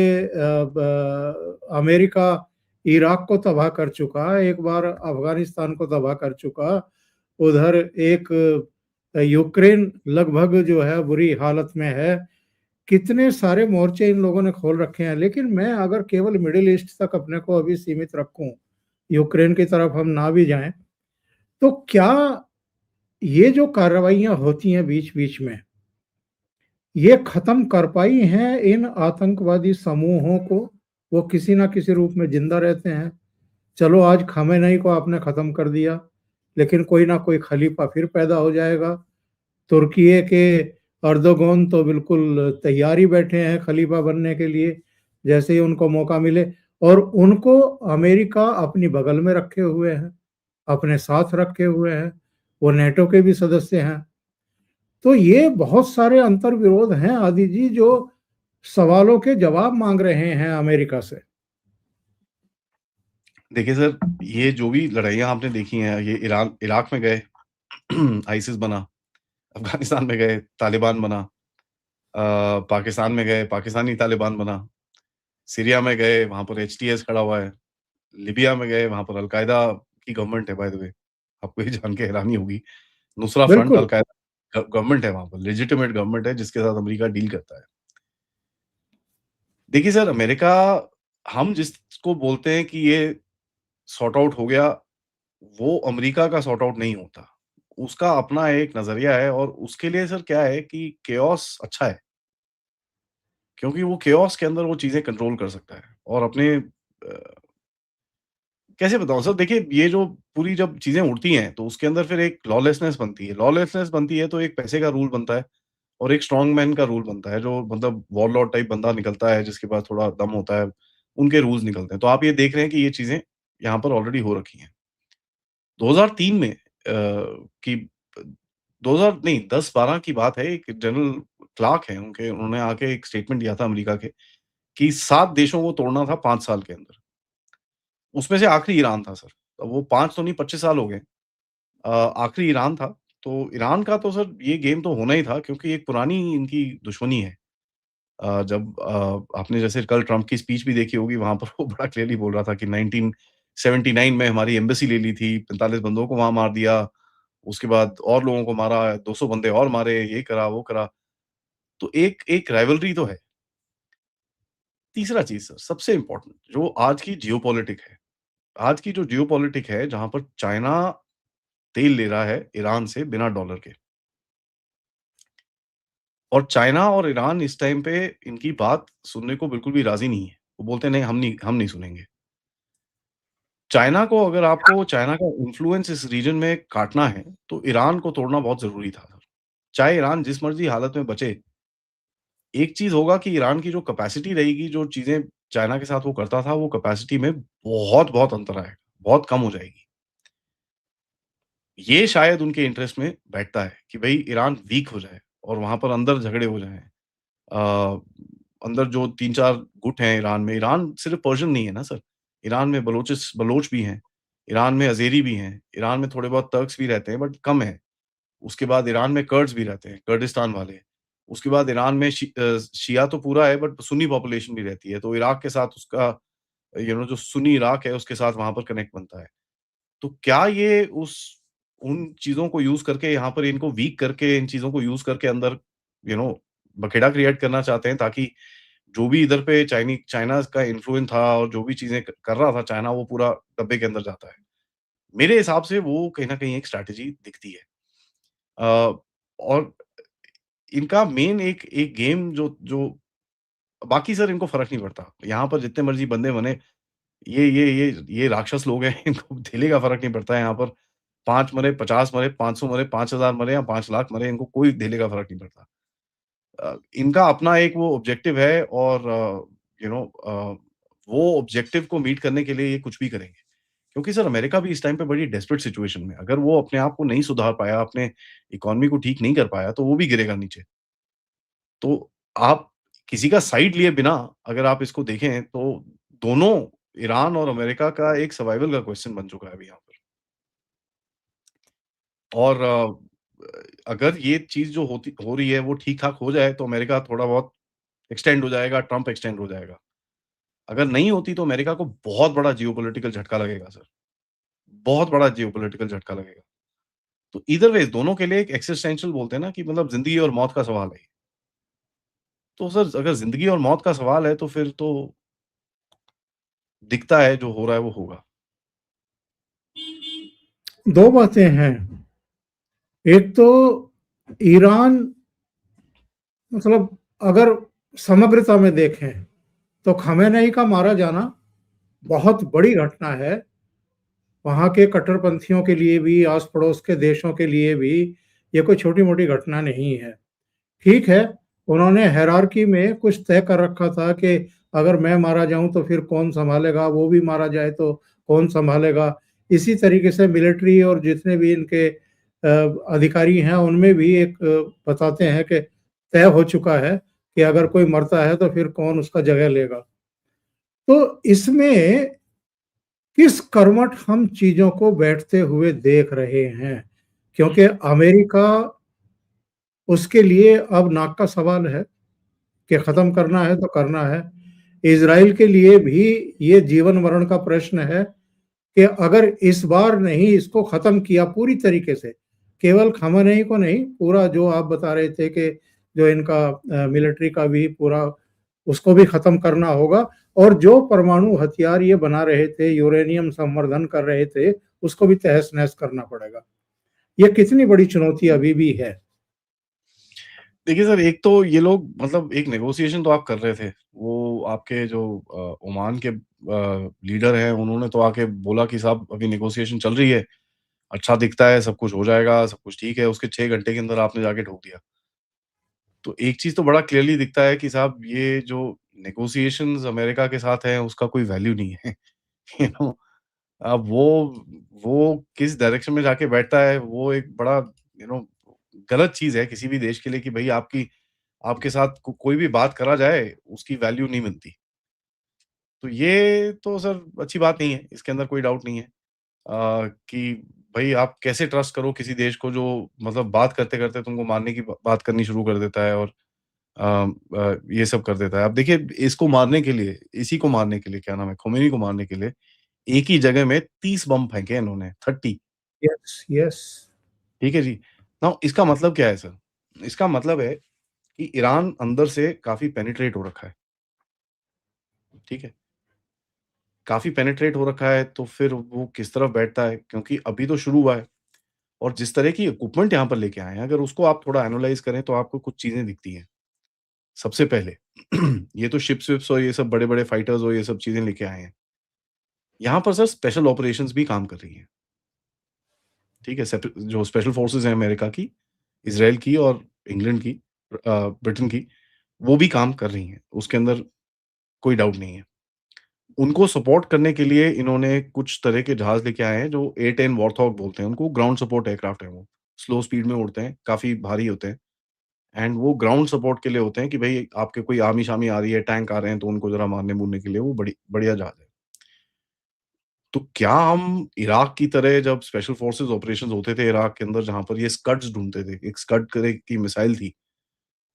अमेरिका इराक को तबाह कर चुका, एक बार अफ़गानिस्तान को तबाह कर चुका, उधर एक यूक्रेन लगभग जो है बुरी हालत में है। कितने सारे मोर्चे इन लोगों ने खोल रखे हैं, लेकिन मैं अगर केवल मिडिल ईस्ट तक अपने को अभी सीमित रखूं, यूक्रेन की तरफ हम ना भी जाएं, तो क्या ये जो कार्रवाइयां होती हैं बीच बीच में, ये खत्म कर पाई हैं इन आतंकवादी समूहों को? वो किसी ना किसी रूप में जिंदा रहते हैं। चलो आज खामेनेई को आपने खत्म कर दिया, लेकिन कोई ना कोई खलीफा फिर पैदा हो जाएगा। तुर्की के अर्दोगन तो बिल्कुल तैयार ही बैठे हैं खलीफा बनने के लिए, जैसे ही उनको मौका मिले। और उनको अमेरिका अपनी बगल में रखे हुए हैं, अपने साथ रखे हुए हैं, वो नेटो के भी सदस्य हैं। तो ये बहुत सारे अंतर विरोध हैं आदि जी, जो सवालों के जवाब मांग रहे हैं अमेरिका से। देखिए सर, ये जो भी लड़ाइयाँ आपने देखी हैं, ये ईरान इराक में गए आईसिस बना, अफ़गानिस्तान में गए तालिबान बना, पाकिस्तान में गए पाकिस्तानी तालिबान बना, सीरिया में गए वहाँ पर एचटीएस खड़ा हुआ है, लिबिया में गए वहाँ पर अल-कायदा की गवर्नमेंट है बाय द वे, आपको ये जान के हैरानी होगी। नुसरा फ्रंट बिल्कुल। अल-कायदा गवर्नमेंट है वहाँ पर, लेजिटिमेट गवर्नमेंट है जिसके साथ अमेरिका डील करता है। देखिए सर, अमेरिका हम जिसको बोलते हैं कि ये सॉर्ट आउट हो गया, वो अमेरिका का सॉर्ट आउट नहीं होता। उसका अपना एक नज़रिया है और उसके लिए सर क्या है कि केओस अच्छा है, क्योंकि वो केओस के अंदर वो चीज़ें कंट्रोल कर सकता है और अपने कैसे बताऊँ सर, देखिए ये जो पूरी जब चीज़ें उड़ती हैं, तो उसके अंदर फिर एक लॉलेसनेस बनती है। लॉलेसनेस बनती है तो एक पैसे का रूल बनता है और एक स्ट्रॉन्ग मैन का रूल बनता है, जो मतलब वॉरलॉर्ड टाइप बंदा निकलता है, जिसके पास थोड़ा दम होता है, उनके रूल्स निकलते हैं। तो आप ये देख रहे हैं कि ये चीज़ें यहाँ पर ऑलरेडी हो रखी हैं। 2003 में की 2000 नहीं 10-12 की बात है, एक जनरल क्लार्क हैं उनके, उन्होंने आके एक स्टेटमेंट दिया था अमेरिका के कि 7 देशों को तोड़ना था 5 साल के अंदर। उसमें से आखिरी ईरान था सर। अब वो 5 तो नहीं 25 साल हो गए। आखिरी ईरान था। तो ईरान का तो सर ये गेम तो होना ही था क्योंकि एक पुरानी इनकी दुश्मनी है। जब आपने जैसे कल ट्रम्प की स्पीच भी देखी होगी, वहाँ पर वो बड़ा क्लियरली बोल रहा था कि 1979 में हमारी एम्बेसी ले ली थी, 45 बंदों को वहाँ मार दिया, उसके बाद और लोगों को मारा, 200 बंदे और मारे, ये करा, वो करा। तो एक एक राइवलरी तो है। तीसरा चीज़ सर, सबसे इम्पोर्टेंट जो आज की जियोपॉलिटिक है। आज की जो जियोपॉलिटिक है, जहाँ पर चाइना तेल ले रहा है ईरान से बिना डॉलर के और चाइना और ईरान इस टाइम पे इनकी बात सुनने को बिल्कुल भी राज़ी नहीं है। वो बोलते हैं, "नहीं, हम नहीं सुनेंगे।" चाइना को अगर आपको चाइना का इन्फ्लुएंस इस रीजन में काटना है, तो ईरान को तोड़ना बहुत ज़रूरी था सर। चाहे ईरान जिस मर्ज़ी हालत में बचे, एक चीज़ होगा कि ईरान की जो कैपेसिटी रहेगी, जो चीज़ें चाइना के साथ वो करता था, वो कैपेसिटी में बहुत-बहुत अंतर आएगा, बहुत कम हो जाएगी। ये शायद उनके इंटरेस्ट में बैठता है कि भई ईरान वीक हो जाए और वहाँ पर अंदर झगड़े हो जाएँ। अ, अंदर जो 3-4 गुट हैं ईरान में, ईरान सिर्फ़ पर्शियन नहीं है ना सर, ईरान में बलोच भी हैं, ईरान में अज़ेरी भी हैं, ईरान में थोड़े बहुत तर्क्स भी रहते हैं बट कम हैं। उसके बाद ईरान में कर्ड्स भी रहते हैं, कर्दिस्तान वाले। उसके बाद ईरान में शिया तो पूरा है बट सुन्नी पॉपुलेशन भी रहती है, तो इराक के साथ उसका जो सुन्नी इराक है उसके साथ वहाँ पर कनेक्ट बनता है। तो क्या ये उस उन चीज़ों को यूज़ करके यहाँ पर इनको वीक करके, इन चीज़ों को यूज़ करके अंदर यू नो बखेड़ा क्रिएट करना चाहते हैं ताकि जो भी इधर पे चाइना का इन्फ्लुएंस था और जो भी चीज़ें क कर रहा था चाइना, वो पूरा डब्बे के अंदर जाता है। मेरे हिसाब से वो कहीं न कहीं एक स्ट्रैटेजी दिखती है। और इनका मेन एक एक गेम जो जो बाकी सर इनको फ़र्क नहीं पड़ता। यहाँ पर जितने मर्ज़ी बंदे बने, ये राक्षस लोग हैं, इनको धेले का फ़र्क नहीं पड़ता है यहाँ पर। 5 मरे, 50 मरे, 500 मरे, 5000 मरे या 5 लाख मरे, इनको कोई धेले का फ़र्क नहीं पड़ता। इनका अपना एक वो ऑब्जेक्टिव है और वो ऑब्जेक्टिव को मीट करने के लिए ये कुछ भी करेंगे। क्योंकि सर अमेरिका भी इस टाइम पे बड़ी डेस्परेट सिचुएशन में है। अगर वो अपने आप को नहीं सुधार पाया, अपने इकोनॉमी को ठीक नहीं कर पाया, तो वो भी गिरेगा नीचे। तो आप किसी का साइड लिए बिना अगर आप इसको देखें तो दोनों ईरान और अमेरिका का एक सर्वाइवल का क्वेश्चन बन चुका है अभी यहाँ पर। और अगर ये चीज़ जो होती हो रही है वो ठीक-ठाक हो जाए तो अमेरिका थोड़ा बहुत एक्सटेंड हो जाएगा, ट्रम्प एक्सटेंड हो जाएगा। अगर नहीं होती तो अमेरिका को बहुत बड़ा जियोपॉलिटिकल झटका लगेगा सर, बहुत बड़ा जियोपॉलिटिकल झटका लगेगा। तो ईदर वेज़ दोनों के लिए एक एक्सिस्टेंशियल बोलते हैं ना कि मतलब ज़िंदगी और मौत का सवाल है। तो सर अगर ज़िंदगी और मौत का सवाल है तो फिर तो दिखता है जो हो रहा है वो होगा। 2 बातें हैं। एक तो ईरान, मतलब अगर समग्रता में देखें तो खमेनेई का मारा जाना बहुत बड़ी घटना है। वहाँ के कट्टरपंथियों के लिए भी, आस-पड़ोस के देशों के लिए भी ये कोई छोटी-मोटी घटना नहीं है। ठीक है, उन्होंने हायरार्की में कुछ तय कर रखा था कि अगर मैं मारा जाऊँ तो फिर कौन सँभालेगा, वो भी मारा जाए तो कौन सँभालेगा। इसी तरीके से मिलिट्री और जितने भी इनके अधिकारी हैं, उनमें भी एक बताते हैं कि तय हो चुका है कि अगर कोई मरता है तो फिर कौन उसका जगह लेगा। तो इसमें किस कर्मठ हम चीज़ों को बैठते हुए देख रहे हैं, क्योंकि अमेरिका, उसके लिए अब नाक का सवाल है कि खत्म करना है तो करना है। इज़राइल के लिए भी ये जीवन-मरण का प्रश्न है कि अगर इस बार नहीं इसको खत्म किया पूरी तरीके से, केवल खamenei को नहीं, पूरा जो आप बता रहे थे कि जो इनका मिलिट्री का भी पूरा, उसको भी खत्म करना होगा, और जो परमाणु हथियार ये बना रहे थे, यूरेनियम संवर्धन कर रहे थे, उसको भी तहस-नहस करना पड़ेगा। ये कितनी बड़ी चुनौती अभी भी है। देखिए सर, एक तो ये लोग मतलब एक नेगोशिएशन तो आप कर रहे थे। वो आपके जो ओमान के लीडर हैं, उन्होंने तो आके बोला कि साहब अभी नेगोशिएशन चल रही है, अच्छा दिखता है, सब कुछ हो जाएगा, सब कुछ ठीक है। उसके 6 घंटे के अंदर आपने जाके ठोक दिया। तो एक चीज़ तो बड़ा क्लियरली दिखता है कि साहब ये जो नेगोशिएशंस अमेरिका के साथ है, उसका कोई वैल्यू नहीं है। यू नो अब वो किस डायरेक्शन में जाके बैठता है, वो एक बड़ा यू नो गलत चीज़ है किसी भी देश के लिए कि भई आपके साथ कोई भी बात करा जाए, उसकी वैल्यू नहीं मिलती। तो ये तो सर अच्छी बात नहीं है, इसके अंदर कोई डाउट नहीं है। कि भई आप कैसे ट्रस्ट करो किसी देश को जो मतलब बात करते-करते तुमको मारने की ब बात करनी शुरू कर देता है और ये सब कर देता है। अब देखिए इसको मारने के लिए, इसी को मारने के लिए क्या नाम है, khomeini को मारने के लिए एक ही जगह में 30 बम फेंके इन्होंने, 30। Yes, yes. ठीक है जी। नाउ इसका मतलब क्या है सर? इसका मतलब है कि ईरान अंदर से काफ़ी पेनिट्रेट हो रखा है, ठीक है? काफ़ी पेनिट्रेट हो रखा है तो फिर वो किस तरफ बैठता है क्योंकि अभी तो शुरू हुआ है और जिस तरह की इक्विपमेंट यहाँ पर लेके आए हैं, अगर उसको आप थोड़ा एनालाइज़ करें तो आपको कुछ चीज़ें दिखती हैं। सबसे पहले ये तो शिप्स-विप्स और ये सब बड़े-बड़े फाइटर्स और ये सब चीज़ें लेके आए हैं। यहाँ पर सर स्पेशल ऑपरेशंस भी काम कर रही हैं, ठीक है? जो स्पेशल फोर्सेस हैं अमेरिका की, इज़राइल की और इंग्लैंड की, ब्रिटेन की, वो भी काम कर रही हैं, उसके अंदर कोई डाउट नहीं है। उनको सपोर्ट करने के लिए इन्होंने कुछ तरह के जहाज़ लेके आए हैं जो A-10 वॉरथॉग बोलते हैं उनको, ग्राउंड सपोर्ट एयरक्राफ्ट हैं वो। स्लो स्पीड में उड़ते हैं, काफ़ी भारी होते हैं एंड वो ग्राउंड सपोर्ट के लिए होते हैं कि भई आपके कोई आर्मी-शामी आ रही है, टैंक आ रहे हैं तो उनको ज़रा मारने-मुरने के लिए वो बढ़िया जहाज़ है। तो क्या हम इराक की तरह जब स्पेशल फोर्सेस ऑपरेशंस होते थे इराक के अंदर जहाँ पर ये स्कड्स ढूँढते थे, एक स्कड तरह की मिसाइल थी,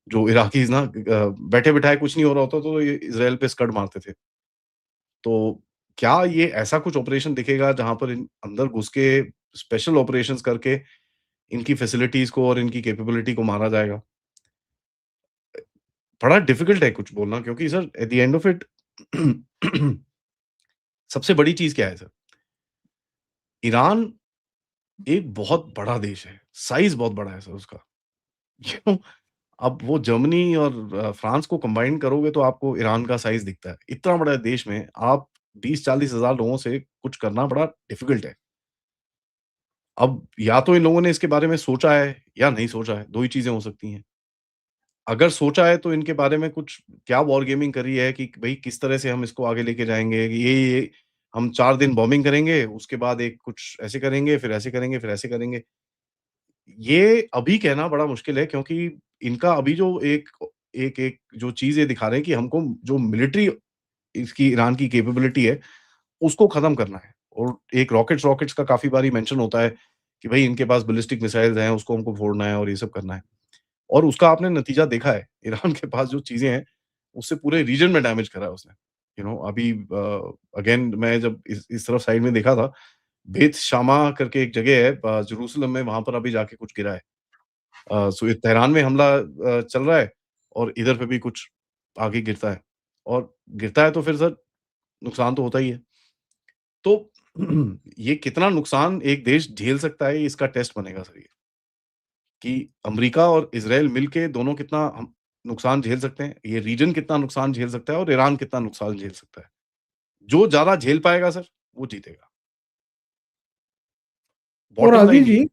जो इराकीज़ ना बैठे-बिठाए कुछ नहीं हो रहा होता तो ये इज़राइल पे स्कड मारते थे। तो क्या ये ऐसा कुछ ऑपरेशन दिखेगा जहाँ पर इन अंदर घुस के स्पेशल ऑपरेशंस करके इनकी फैसिलिटीज़ को और इनकी कैपेबिलिटी को मारा जाएगा? बड़ा डिफिकल्ट है कुछ बोलना क्योंकि sir at the end of it सबसे बड़ी चीज़ क्या है सर? ईरान एक बहुत बड़ा देश है, साइज़ बहुत बड़ा है सर उसका। क्यों? अब वो जर्मनी और फ्रांस को कंबाइन करोगे तो आपको ईरान का साइज़ दिखता है। इतना बड़ा देश में आप 20-40 हज़ार लोगों से कुछ करना बड़ा डिफ़िकल्ट है। अब या तो इन लोगों ने इसके बारे में सोचा है या नहीं सोचा है, 2 ही चीज़ें हो सकती हैं। अगर सोचा है तो इनके बारे में कुछ क्या वॉर गेमिंग करी है कि भई किस तरह से हम इसको आगे लेके जाएँगे, ये हम 4 दिन बॉम्बिंग करेंगे, उसके बाद एक कुछ ऐसे करेंगे, फिर ऐसे करेंगे, फिर ऐसे करेंगे। ये अभी कहना बड़ा मुश्किल है क्योंकि इनका अभी जो एक एक जो चीज़ ये दिखा रहे हैं कि हमको जो मिलिट्री इसकी ईरान की कैपेबिलिटी है, उसको खत्म करना है। और एक रॉकेट्स का काफ़ी बारी मेंशन होता है कि भई इनके पास बैलिस्टिक मिसाइल्स हैं, उसको हमको फोड़ना है और ये सब करना है। और उसका आपने नतीजा देखा है। ईरान के पास जो चीज़ें हैं, उससे पूरे रीजन में डैमेज करा है उसने। अभी अगेन मैं जब इस तरफ साइड में देखा था, बेत शामा करके एक जगह है जेरूसलम में, वहाँ पर अभी जाके कुछ गिरा है। सो ये तेहरान में हमला चल रहा है और इधर पे भी कुछ आगे गिरता है और गिरता है तो फिर सर नुकसान तो होता ही है। तो ये कितना नुकसान एक देश झेल सकता है, इसका टेस्ट बनेगा सर ये, कि अमेरिका और इज़राइल मिलके दोनों कितना हम नुकसान झेल सकते हैं, ये रीजन कितना नुकसान झेल सकता है और ईरान कितना नुकसान झेल सकता है। जो ज़्यादा झेल पाएगा सर, वो जीतेगा। और बॉटम आदि लाइन ये जी, है,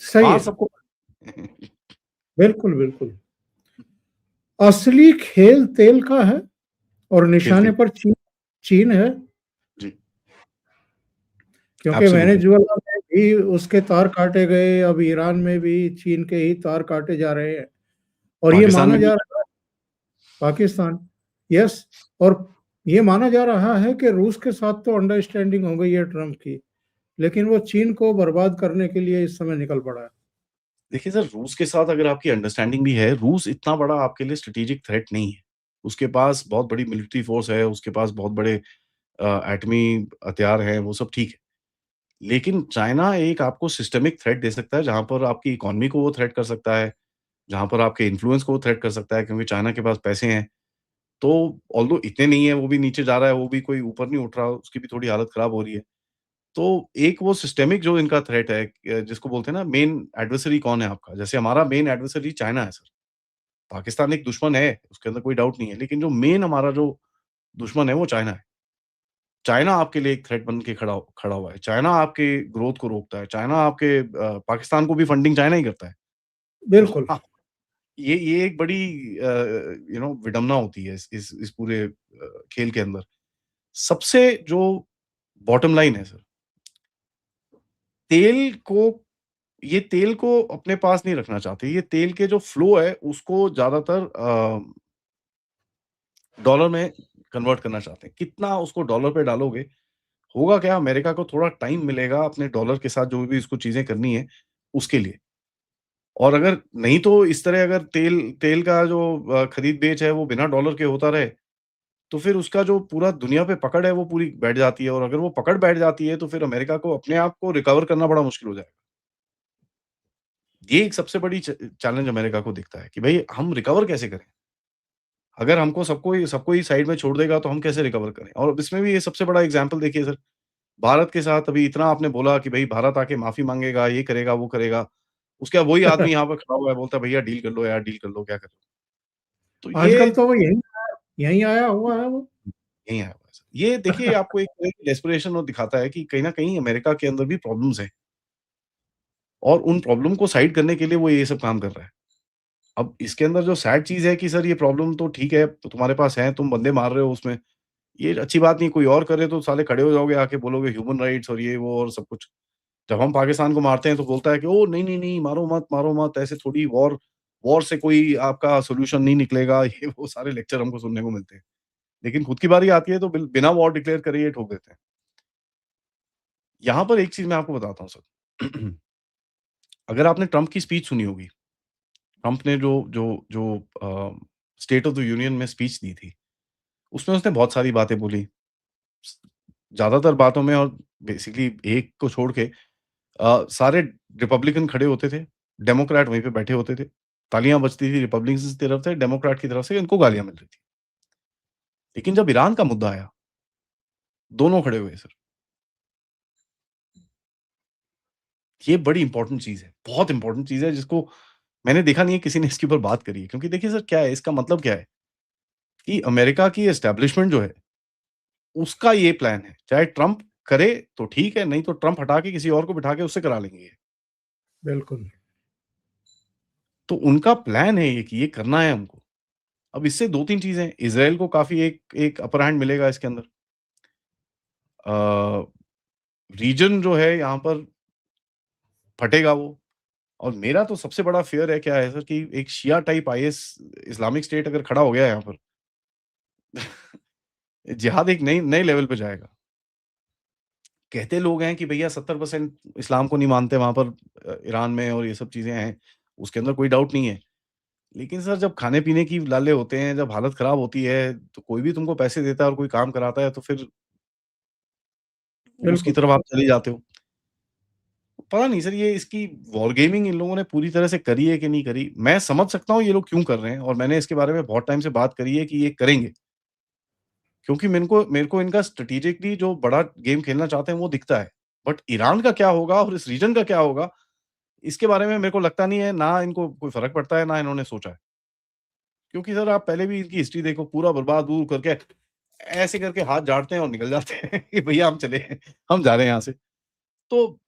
सही मार है, सबको बिल्कुल, बिल्कुल। असली खेल तेल का है और खेलते निशाने पर चीन चीन है, जी, क्योंकि एब्सोल्युटली। वेनेजुएला में भी उसके तार काटे गए, अब ईरान में भी चीन के ही तार काटे जा रहे हैं और ये पाकिस्तान माना में भी जा रहा है पाकिस्तान, यस, और ये माना जा रहा है कि रूस के साथ तो अंडरस्टैंडिंग हो गई है ट्रम्प की, लेकिन वो चीन को बर्बाद करने के लिए इस समय निकल पड़ा है। देखिए सर, रूस के साथ अगर आपकी अंडरस्टैंडिंग भी है, रूस इतना बड़ा आपके लिए स्ट्रैटेजिक थ्रेट नहीं है। उसके पास बहुत बड़ी मिलिट्री फोर्स है, उसके पास बहुत बड़े एटमी हथियार हैं, वो सब ठीक है। लेकिन चाइना एक आपको सिस्टमिक थ्रेट दे सकता है, जहाँ पर आपकी इकोनॉमी को वो थ्रेट कर सकता है, जहाँ पर आपके इन्फ्लुएंस को वो थ्रेट कर सकता है क्योंकि चाइना के पास पैसे हैं। तो ऑल्दो इतने नहीं है, वो भी नीचे जा रहा है, वो भी कोई ऊपर नहीं उठ रहा, उसकी भी थोड़ी हालत खराब हो रही है। तो एक वो सिस्टमिक जो इनका थ्रेट है जिसको बोलते हैं ना मेन एडवर्सरी कौन है आपका? जैसे हमारा मेन एडवर्सरी चाइना है सर। पाकिस्तान एक दुश्मन है, उसके अंदर कोई डाउट नहीं है, लेकिन जो मेन हमारा जो दुश्मन है वो चाइना है। चाइना आपके लिए एक थ्रेट बन के खड़ा हुआ है। चाइना आपके ग्रोथ को रोकता है। चाइना आपके पाकिस्तान को भी फंडिंग चाइना ही करता है। तो बिल्कुल। हाँ, ये एक बड़ी विडंबना होती है इस पूरे खेल के अंदर। सबसे जो बॉटम लाइन है सर, तेल को ये तेल को अपने पास नहीं रखना चाहते। ये तेल के जो फ्लो है उसको ज़्यादातर डॉलर में कन्वर्ट करना चाहते हैं। कितना उसको डॉलर पे डालोगे, होगा क्या अमेरिका को थोड़ा टाइम मिलेगा अपने डॉलर के साथ जो भी इसको चीज़ें करनी है, उसके लिए। और अगर नहीं तो इस तरह अगर तेल तेल का जो खरीद-बेच है वो बिना डॉलर के होता रहे, तो फिर उसका जो पूरा दुनिया पे पकड़ है वो पूरी बैठ जाती है और अगर वो पकड़ बैठ जाती है तो फिर अमेरिका को अपने आप को रिकवर करना बड़ा मुश्किल हो जाएगा। ये एक सबसे बड़ी चैलेंज अमेरिका को दिखता है कि भई हम रिकवर कैसे करें? अगर हमको सबको ही साइड में छोड़ देगा तो हम कैसे रिकवर करें? और अब इसमें भी ये सबसे बड़ा एग्ज़ाम्पल देखिए सर, भारत के साथ अभी इतना आपने बोला कि भई भारत आके माफ़ी माँगेगा, ये करेगा, वो करेगा। उसके बाद वही आदमी यहाँ पे खड़ा हुआ है, बोलता है भैया डील कर लो यार, डील कर लो, क्या कर रहे हो? तो ये आजकल तो वो यहीं आया हुआ है वो। यही आया हुआ है सर। ये देखिए आपको एक तरह की डेस्परेशन वो दिखाता है कि कहीं न कहीं अमेरिका के अंदर भी प्रॉब्लम्स हैं और उन प्रॉब्लम को साइड करने के लिए वो ये सब काम कर रहा है। अब इसके अंदर जो सैड चीज़ है कि सर ये प्रॉब्लम तो ठीक है, तो तुम्हारे पास है, तुम बंदे मार रहे हो उसमें, ये अच्छी बात नहीं, कोई और करे तो साले खड़े हो जाओगे आके बोलोगे ह्यूमन राइट्स और ये वो और सब कुछ। जब हम पाकिस्तान को मारते हैं तो बोलता है कि ओह! नहीं, नहीं, नहीं, मारो मत, ऐसे थोड़ी वॉर वॉर से कोई आपका सॉल्यूशन नहीं निकलेगा, ये वो सारे लेक्चर हमको सुनने को मिलते हैं। लेकिन खुद की बारी आती है तो बिना वॉर डिक्लेयर करे ये ठोक देते हैं। यहाँ पर एक चीज़ मैं आपको बताता हूँ सर। अगर आपने ट्रम्प की स्पीच सुनी होगी, ट्रम्प ने जो जो जो स्टेट ऑफ द यूनियन में स्पीच दी थी, उसमें उसने बहुत सारी बातें बोली। स ज़्यादातर बातों में और बेसिकली एक को छोड़ के सारे रिपब्लिकन खड़े होते थे, डेमोक्रेट वहीं पे बैठे होते थे। तालियाँ बजती थी रिपब्लिकन्स की तरफ से, डेमोक्रेट की तरफ से इनको गालियाँ मिल रही थी। लेकिन जब ईरान का मुद्दा आया, दोनों खड़े हुए सर। ये बड़ी इम्पोर्टेंट चीज़ है, बहुत इम्पोर्टेंट चीज़ है जिसको मैंने देखा नहीं है किसी ने इसके ऊपर बात करी है। क्योंकि देखिए सर क्या है, इसका मतलब क्या है कि अमेरिका की एस्टेब्लिशमेंट जो है, उसका ये प्लान है। चाहे ट्रम्प करे तो ठीक है, नहीं तो ट्रम्प हटा के किसी और को बिठा के उससे करा लेंगे ये। बिल्कुल। तो उनका प्लान है ये कि ये करना है हमको। अब इससे 2-3 चीज़ें हैं, इज़राइल को काफ़ी एक एक अपर हैंड मिलेगा इसके अंदर। अ, रीजन जो है यहाँ पर फटेगा वो। और मेरा तो सबसे बड़ा फ़ियर है क्या है सर कि एक शिया टाइप आईएस इस्लामिक स्टेट अगर खड़ा हो गया यहाँ पर, जिहाद एक नई नए लेवल पे जाएगा। कहते लोग हैं कि भैया 70% इस्लाम को नहीं मानते वहाँ पर ईरान में और ये सब चीज़ें हैं, उसके अंदर कोई डाउट नहीं है। लेकिन सर जब खाने-पीने की लाले होते हैं, जब हालत खराब होती है, तो कोई भी तुमको पैसे देता है और कोई काम कराता है तो फिर उसकी बिल्कुल। तरफ आप चले जाते हो। पता नहीं सर ये इसकी वॉर गेमिंग इन लोगों ने पूरी तरह से करी है कि नहीं करी। मैं समझ सकता हूँ ये लोग क्यों कर रहे हैं और मैंने इसके बारे में बहुत टाइम से बात करी है कि ये करेंगे। क्योंकि मेरे को इनका स्ट्रैटेजिकली जो बड़ा गेम खेलना चाहते हैं वो दिखता है। बट ईरान का क्या होगा और इस रीजन का क्या होगा, इसके बारे में मेरे को लगता नहीं है, ना इनको कोई फ़र्क पड़ता है, ना इन्होंने सोचा है। क्योंकि सर आप पहले भी इनकी हिस्ट्री देखो, पूरा बर्बाद-वूर करके ऐसे करके हाथ झाड़ते हैं और निकल जाते हैं कि भैया हम चले, हम जा रहे हैं यहाँ से। तो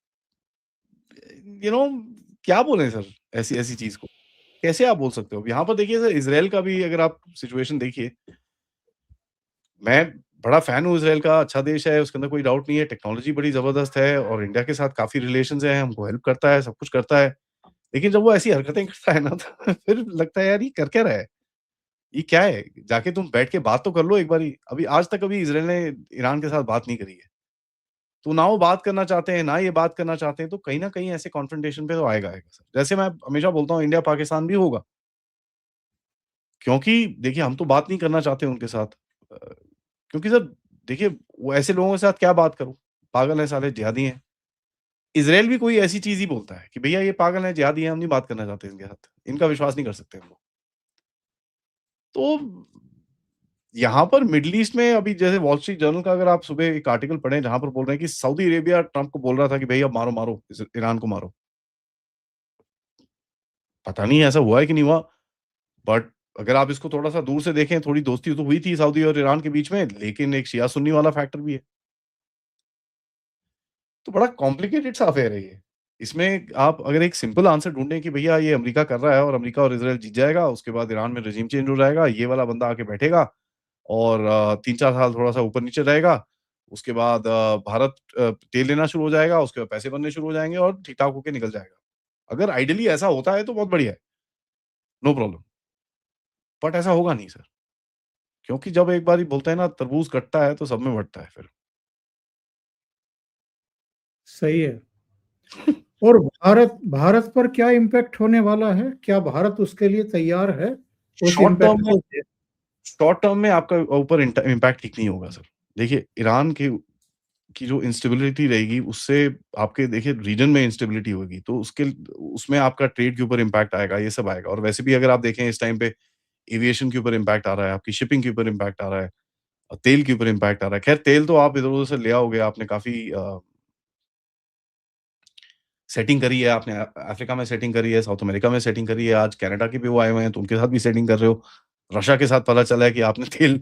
यू नो क्या बोलें सर ऐसी ऐसी चीज़ को? कैसे आप बोल सकते हो? यहाँ पर देखिए सर इज़राइल का भी अगर आप सिचुएशन देखिए, मैं बड़ा फ़ैन हूँ इज़राइल का, अच्छा देश है, उसके अंदर कोई डाउट नहीं है, टेक्नोलॉजी बड़ी ज़बरदस्त है और इंडिया के साथ काफ़ी रिलेशंस हैं, हमको हेल्प करता है, सब कुछ करता है। लेकिन जब वो ऐसी हरकतें करता है ना तो फिर लगता है यार ये कर क्या रहा है? ये क्या है? जाके तुम बैठ के बात तो कर लो एक बारी। अभी आज तक अभी इज़राइल ने ईरान के साथ बात नहीं करी है। तो ना वो बात करना चाहते हैं, ना ये बात करना चाहते हैं, तो कहीं न कहीं ऐसे कॉन्फ्रंटेशन पे तो आएगा सर। जैसे मैं हमेशा बोलता हूँ इंडिया-पाकिस्तान भी होगा। क्योंकि देखिए हम तो बात नहीं करना चाहते उनके साथ। अ, क्योंकि सर देखिए वो ऐसे लोगों के साथ क्या बात करूँ? पागल हैं साले, जिहादी हैं। इज़राइल भी कोई ऐसी चीज़ ही बोलता है कि भैया ये पागल हैं, जिहादी हैं, हम नहीं बात करना चाहते इनके साथ। इनका विश्वास नहीं कर सकते हम लोग। तो यहाँ पर मिडल ईस्ट में अभी जैसे वॉल स्ट्रीट जर्नल का अगर आप सुबह एक आर्टिकल पढ़ें जहाँ पर बोल रहे हैं कि सऊदी अरेबिया ट्रम्प को बोल रहा था कि भई अब मारो, मारो, इस ईरान को मारो। पता नहीं ऐसा हुआ है कि नहीं हुआ, बट अगर आप इसको थोड़ा-सा दूर से देखें, थोड़ी दोस्ती तो हुई थी सऊदी और ईरान के बीच में, लेकिन एक शिया सुन्नी वाला फैक्टर भी है। तो बड़ा कॉम्प्लिकेटेड सा अफ़ेयर है ये। इसमें आप अगर एक सिंपल आंसर ढूँढें कि भैया ये अमेरिका कर रहा है और अमेरिका और इज़राइल जीत जाएगा, उसके बाद ईरान में रेज़ीम चेंज हो जाएगा, ये वाला बंदा आके बैठेगा और 3-4 साल थोड़ा-सा ऊपर-नीचे रहेगा। उसके बाद भारत तेल लेना शुरू हो जाएगा, उसके बाद पैसे बनने शुरू हो जाएँगे और ठीक-ठाक होके निकल जाएगा। अगर आइडियली ऐसा होता है तो बहुत बढ़िया है, नो प्रॉब्लम। बट ऐसा होगा नहीं सर, क्योंकि जब एक बारी बोलते हैं ना तरबूज कटता है तो सब में बँटता है फिर। सही है। और भारत भारत पर क्या इम्पैक्ट होने वाला है? क्या भारत उसके लिए तैयार है, उस शॉर्ट टर्म इम्पैक्ट में को झेल? शॉर्ट टर्म में आपका ऊपर इम्पैक्ट ठीक नहीं होगा सर। देखिए ईरान की जो इंस्टेबिलिटी रहेगी उससे आपके देखिए रीजन में इंस्टेबिलिटी होगी तो उसमें आपका ट्रेड के ऊपर इम्पैक्ट आएगा, ये सब आएगा और वैसे भी अगर आप देखें इस टाइम पे एविएशन के ऊपर इम्पैक्ट आ रहा है, आपकी शिपिंग के ऊपर इम्पैक्ट आ रहा है, तेल के ऊपर इम्पैक्ट आ रहा है। ख़ैर तेल तो आप इधर-उधर से ले आओगे, आपने काफ़ी सेटिंग करी है, आपने अफ्रीका में सेटिंग करी है, साउथ अमेरिका में सेटिंग करी है, आज कनाडा के भी वो आए हुए हैं, तो उनके साथ भी सेटिंग कर रहे हो। रशिया के साथ पता चला है कि आपने तेल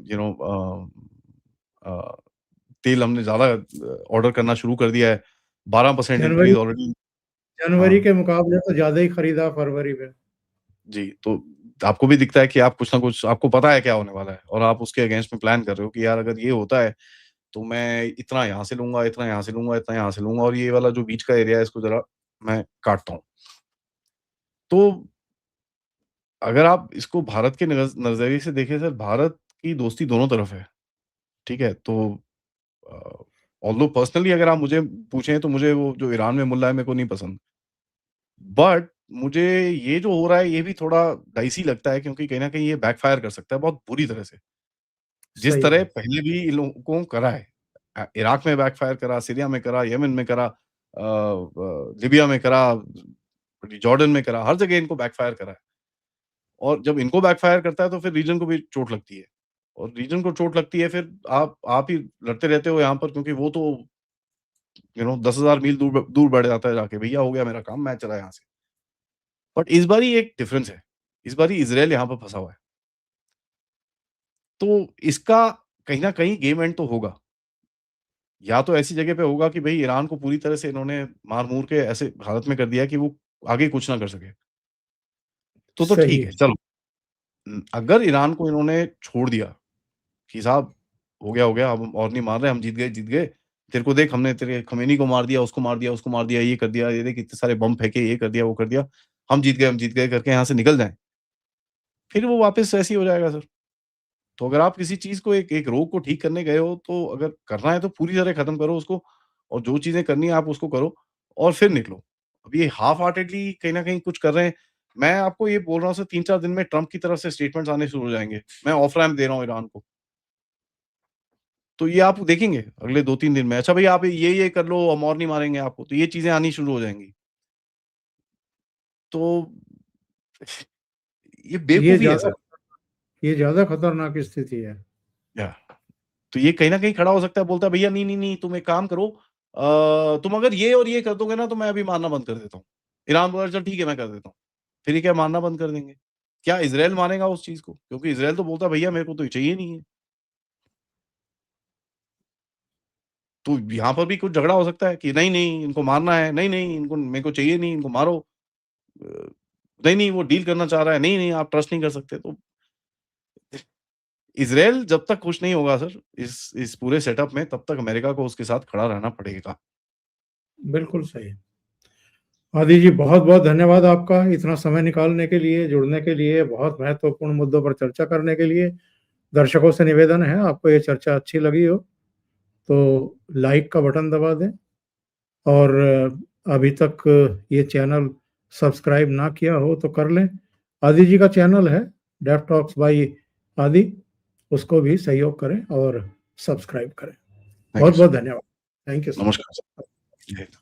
यू नो अ, तेल हमने ज़्यादा ऑर्डर करना शुरू कर दिया है। 12% जनवरी इंक्रीज़ ऑलरेडी जनवरी हाँ, के मुकाबले तो ज़्यादा ही खरीदा फरवरी में। जी, तो आपको भी दिखता है कि आप कुछ ना कुछ आपको पता है क्या होने वाला है और आप उसके अगेंस्ट में प्लान कर रहे हो कि यार अगर ये होता है, तो मैं इतना यहाँ से लूँगा, इतना यहाँ से लूँगा, इतना यहाँ से लूँगा और ये वाला जो बीच का एरिया है इसको ज़रा मैं काटता हूँ। तो अगर आप इसको भारत के नज़रिए से देखें सर, भारत की दोस्ती दोनों तरफ है, ठीक है? तो अ, ऑल्दो पर्सनली अगर आप मुझे पूछें तो मुझे वो जो ईरान में मुल्ला है मेरे को नहीं पसंद। बट मुझे ये जो हो रहा है ये भी थोड़ा डाइसी लगता है क्योंकि कहीं न कहीं ये बैकफ़ायर कर सकता है बहुत बुरी तरह से। जिस सही तरह बात। पहले भी इन लोगों को करा है। इराक में बैकफ़ायर करा, सीरिया में करा, यमन में करा, लीबिया में करा, जॉर्डन में करा, हर जगह इनको बैकफ़ायर करा है। और जब इनको बैकफ़ायर करता है तो फिर रीजन को भी चोट लगती है। और रीजन को चोट लगती है फिर आप ही लड़ते रहते हो यहाँ पर क्योंकि वो तो 10,000 मील दूर बढ़ जाता है जाके, भैया हो गया मेरा काम, मैं चला यहाँ से। बट इस बारी एक डिफरेंस है। इस बारी इज़राइल यहाँ पर फँसा हुआ है। तो इसका कहीं न कहीं गेम एंड तो होगा। या तो ऐसी जगह पे होगा कि भई ईरान को पूरी तरह से इन्होंने मार-मूर के ऐसे हालत में कर दिया कि वो आगे कुछ ना कर सके। तो सही ठीक है। है, चलो। अगर ईरान को इन्होंने छोड़ दिया कि साहब हो गया, अब हम और नहीं मार रहे, हम जीत गए, जीत गए। तेरे को देख हमने तेरे खमेनी को मार दिया, उसको मार दिया, उसको मार दिया, ये कर दिया, ये देख इतने सारे बम फेंके, ये कर दिया, वो कर दिया। हम जीत गए करके यहाँ से निकल जाएँ। फिर वो वापस ऐसे ही हो जाएगा सर। तो अगर आप किसी चीज़ को एक एक रोग को ठीक करने गए हो, तो अगर करना है तो पूरी तरह खत्म करो उसको और जो चीज़ें करनी है आप उसको करो और फिर निकलो। अब ये हाल्फ हार्टेडली कहीं न कहीं कुछ कर रहे हैं। मैं आपको ये बोल रहा हूँ सर 3-4 दिन में ट्रम्प की तरफ से स्टेटमेंट्स आने शुरू हो जाएँगे। मैं ऑफ रैम्प दे रहा हूँ ईरान को। तो ये आप देखेंगे अगले 2-3 दिन में। अच्छा भई आप ये कर लो, हम और नहीं मारेंगे आपको। तो ये चीज़ें आनी शुरू हो जाएँगी। तो ये ये बेवकूफ़ी है ज़्यादा सर। ये ज़्यादा खतरनाक स्थिति है। या तो ये कहीं न कहीं खड़ा हो सकता है, बोलता है भैया नहीं, तुम एक काम करो तुम अगर ये और ये कर दोगे ना तो मैं अभी मारना बंद कर देता हूँ। ईरान बोला चल ठीक है मैं कर देता हूँ। फिर ये क्या मारना बंद कर देंगे? क्या इज़राइल मानेगा उस चीज़ को? क्योंकि इज़राइल तो बोलता है भैया मेरे को तो ये चाहिए नहीं है। तो यहाँ पर भी कुछ झगड़ा हो सकता है कि नहीं, इनको मारना है, नहीं, इनको मेरे को चाहिए नहीं, इनको मारो। अ, नहीं, वो डील करना चाह रहा है, नहीं, आप ट्रस्ट नहीं कर सकते। तो इज़राइल जब तक खुश नहीं होगा सर इस पूरे सेटअप में तब तक अमेरिका को उसके साथ खड़ा रहना पड़ेगा। बिल्कुल सही। आदि जी, बहुत-बहुत धन्यवाद आपका इतना समय निकालने के लिए, जुड़ने के लिए, बहुत महत्वपूर्ण मुद्दों पर चर्चा करने के लिए। दर्शकों से निवेदन है, आपको ये चर्चा अच्छी लगी हो, तो लाइक का बटन दबा दें और अभी तक ये चैनल सब्सक्राइब ना किया हो तो कर लें। आदि जी का चैनल है डेफ टॉक्स बाय आदि, उसको भी सहयोग करें और सब्सक्राइब करें। Thank you sir. बहुत-बहुत धन्यवाद। Thank you sir. नमस्कार सर। जय हिंद।